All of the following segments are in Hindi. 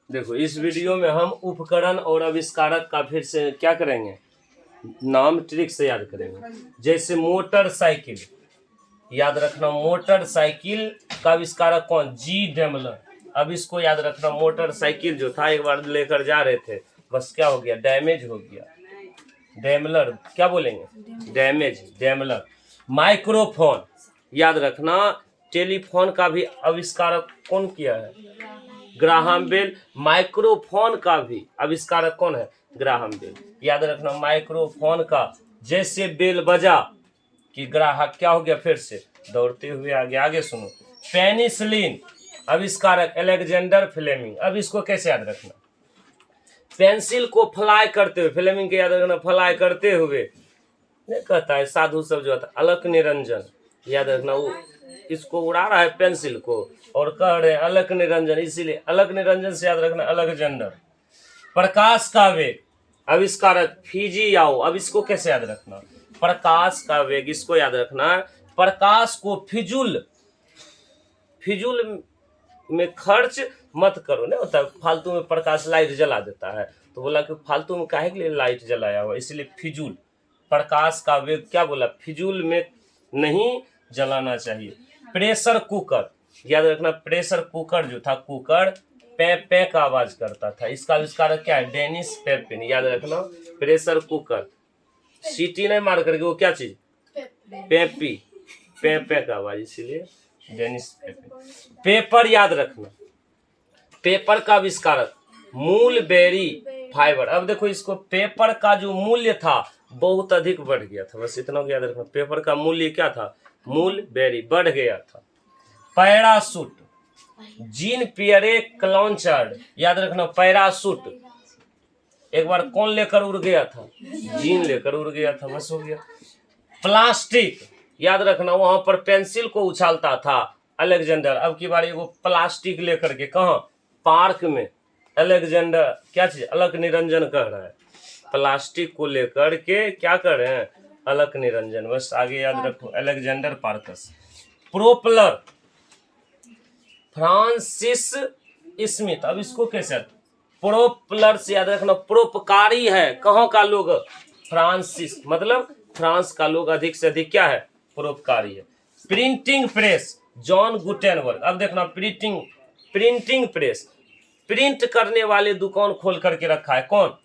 देखो इस वीडियो में हम उपकरण और आविष्कारक का फिर से क्या करेंगे, नाम ट्रिक से याद करेंगे। जैसे मोटरसाइकिल, याद रखना मोटरसाइकिल का आविष्कारक कौन, जी डेमलर। अब इसको याद रखना, मोटरसाइकिल जो था एक बार लेकर जा रहे थे, बस क्या हो गया, डैमेज हो गया। डेमलर क्या बोलेंगे, डैमेज, डेमलर। माइक्रोफोन, याद रखना टेलीफोन का भी आविष्कारक कौन किया है, ग्राहम बेल। माइक्रोफोन का भी आविष्कारक कौन है, ग्राहम बेल। याद रखना माइक्रोफोन का जैसे बेल बजा कि ग्राहक क्या हो गया, फिर से दौड़ते हुए आगे। आगे सुनो, पेनिसिलिन आविष्कारक अलेक्जेंडर फ्लेमिंग। अब इसको कैसे याद रखना, पेंसिल को फ्लाई करते हुए, फ्लेमिंग के याद रखना फ्लाई करते हुए, नहीं कहता है साधु सब जो था अलक निरंजन, याद रखना वो इसको उड़ा रहा है पेंसिल को और कह रहे हैं अलक निरंजन, इसीलिए अलक निरंजन से याद रखना अलेक्जेंडर। प्रकाश का वेग आविष्कारक फिजियाओ। अब इसको कैसे याद रखना, प्रकाश का वेग, इसको याद रखना प्रकाश को फिजूल में खर्च मत करो, नहीं होता फालतू में प्रकाश लाइट जला देता है, तो बोला कि फालतू में काहे के लिए लाइट जलाया हुआ, इसलिए फिजूल। प्रकाश का वेग क्या बोला, फिजूल में नहीं जलाना चाहिए। प्रेशर कुकर, याद रखना प्रेशर कुकर जो था, कुकर पे पे का आवाज करता था, इसका आविष्कारक क्या है, डेनिस पेपिन। याद रखना प्रेशर कुकर सीटी नहीं मार करके वो क्या चीज, पेपी, पे पे का आवाज, इसीलिए डेनिस पेपिन। पेपर, याद रखना पेपर का आविष्कारक मूल बेरी फाइबर। अब देखो इसको, पेपर का जो मूल्य था बहुत अधिक बढ़ गया था, बस इतना याद रखना, पेपर का मूल्य क्या था, मूल बेरी बढ़ गया था। पैरासूट, जीन पियरे क्लॉन्चार्ड, याद रखना पैरासूट एक बार कौन लेकर उड़ गया था, जीन लेकर उड़ गया था, बस हो गया। प्लास्टिक, याद रखना वहां पर पेंसिल को उछालता था अलेक्जेंडर, अब की बारी वो प्लास्टिक लेकर के कहा, पार्क में अलेक्जेंडर क्या चीज, अलक निरंजन कह रहा है, प्लास्टिक को लेकर के क्या कर रहे हैं, अलक निरंजन, बस आगे याद रखो Alexander Parkes. Propeller Francis Smith. अब इसको कैसे, प्रोपलर से याद रखना परोपकारी है, कहाँ का लोग, फ्रांसिस मतलब फ्रांस का लोग अधिक से अधिक क्या है, परोपकारी है। Printing press John Gutenberg. अब देखना प्रिंटिंग प्रेस, प्रिंट करने वाले दुकान खोल करके रखा है कौन,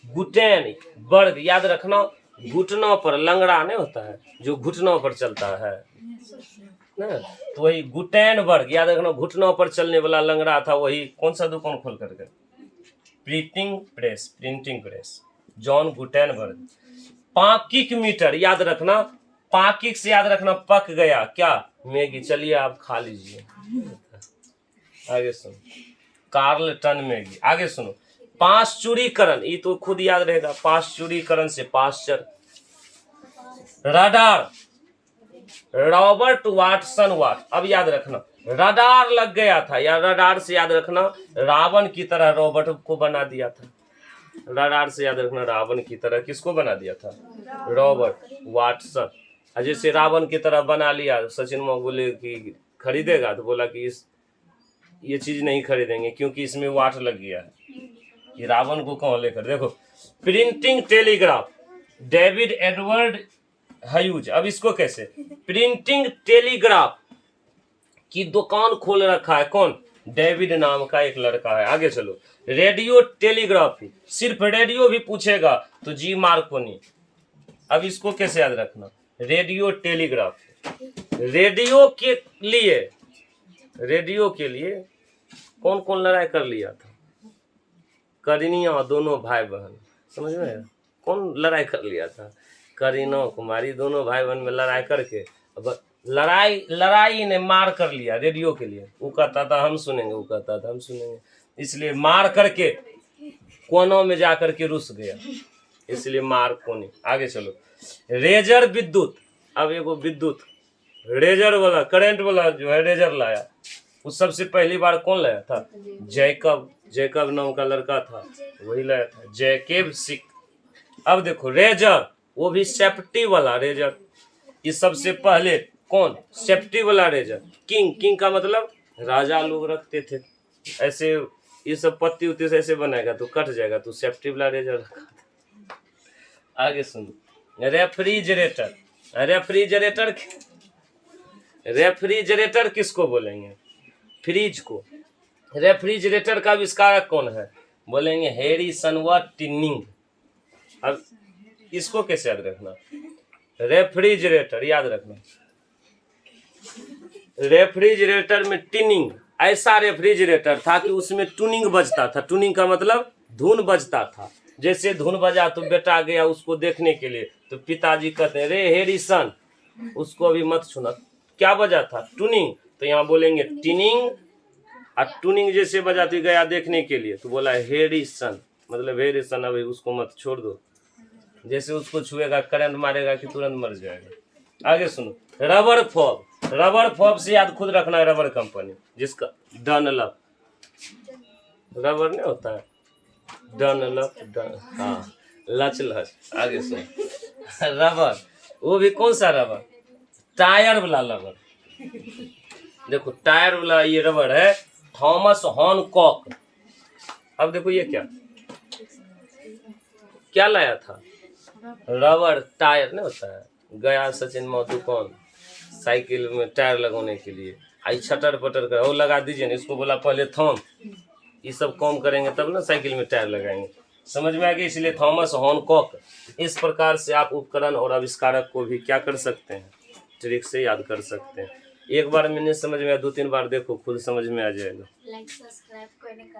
गुटेनबर्ग। याद रखना घुटनों पर, लंगड़ा नहीं होता है जो घुटनों पर चलता है ना, तो वही गुटेनबर्ग, याद रखना घुटनों पर चलने वाला लंगड़ा था, वही कौन सा दुकान खोल करके, प्रिंटिंग प्रेस जॉन गुटेनबर्ग। पाकिक मीटर, याद रखना पाकिक से याद रखना पक गया क्या, मैगी, चलिए आप खा लीजिए। आगे सुनो, कार्लटन मैगी। आगे सुनो, पाश्चुरीकरण, ये तो खुद याद रहेगा, पाश्चुरीकरण से पाश्चर। रडार, रॉबर्ट वाटसन वाट। अब याद रखना रडार लग गया था, या रडार से याद रखना रावण की तरह रॉबर्ट को बना दिया था, रडार से याद रखना रावण की तरह किसको बना दिया था, रॉबर्ट वाटसन। जैसे रावण की तरह बना लिया, सचिन में बोले कि खरीदेगा, तो बोला कि ये चीज नहीं खरीदेंगे क्योंकि इसमें वाट लग गया है, ये रावण को कौन लेकर। देखो printing telegraph David Edward huge. अब इसको कैसे, प्रिंटिंग टेलीग्राफ की दुकान खोल रखा है कौन, डेविड नाम का एक लड़का है। आगे चलो, रेडियो टेलीग्राफी, सिर्फ रेडियो भी पूछेगा तो जी मार्कोनी। अब इसको कैसे याद रखना, रेडियो टेलीग्राफी। रेडियो के लिए कौन कौन लड़ाई कर लिया था, करीनिया दोनों भाई बहन, समझ में आया? कौन लड़ाई कर लिया था, करीना कुमारी, दोनों भाई बहन में लड़ाई करके, अब लड़ाई ने मार कर लिया रेडियो के लिए, वो कहता था हम सुनेंगे, वो कहता था हम सुनेंगे, इसलिए मार करके कोनों में जाकर के रुस गया, इसलिए मार कोनी। आगे चलो, रेजर विद्युत। अब एगो विद्युत रेजर वाला, करंट वाला जो है रेजर लाया, वो सबसे पहली बार कौन लाया था, जैकब नाम का लड़का था, वही लाया था, जैकेब सिक। अब देखो रेजर, वो भी सेफ्टी वाला रेजर, ये सबसे पहले कौन, सेफ्टी वाला रेजर। किंग का मतलब राजा लोग रखते थे, ऐसे ये सब पत्ती उत्ती से ऐसे बनाएगा तो कट जाएगा, तो सेफ्टी वाला रेजर रखा था। आगे सुनो, रेफ्रिजरेटर। रेफ्रिजरेटर रेफ्रिजरेटर किसको बोलेंगे? फ्रिज को। रेफ्रिजरेटर का आविष्कारक कौन है? बोलेंगे हैरिसन व टिन्निंग। अब इसको कैसे याद रखना? रेफ्रिजरेटर याद रखना, रेफ्रिजरेटर में टिनिंग, ऐसा रेफ्रिजरेटर था कि उसमें टूनिंग बजता था। टूनिंग का मतलब धुन बजता था। जैसे धुन बजा तो बेटा गया उसको देखने के लिए, तो पिताजी कहते हैं रे हैरिसन, उसको अभी मत छूना। क्या बजा था? टूनिंग। तो यहाँ बोलेंगे टिनिंग, और टूनिंग जैसे बजाती गया देखने के लिए तो बोला हैरिसन, मतलब हैरिसन अभी उसको मत छोड़ दो। जैसे उसको छुएगा करंट मारेगा कि तुरंत मर जाएगा। आगे सुनो, रबर फॉब। रबर फॉब से याद खुद रखना है, रबर कंपनी जिसका डनलप, रबर नहीं होता है डनलप, हाँ लच लच। आगे सुनो, रबर, वो भी कौन सा रबर? टायर वाला रबर। देखो टायर वाला ये रबर है, थॉमस हॉनकॉक। अब देखो ये क्या लाया था? रबर टायर नहीं होता है। गया सचिन मोतू कौन साइकिल में टायर लगाने के लिए, आई छटर पटर कर वो लगा दीजिए ना, इसको बोला पहले थॉम, ये सब काम करेंगे तब ना साइकिल में टायर लगाएंगे। समझ में आ गया? इसलिए थॉमस हॉनकॉक। इस प्रकार से आप उपकरण और आविष्कारक को भी क्या कर सकते हैं? ट्रिक से याद कर सकते हैं। एक बार में नहीं समझ में आया, 2-3 बार देखो खुद समझ में आ जाएगा।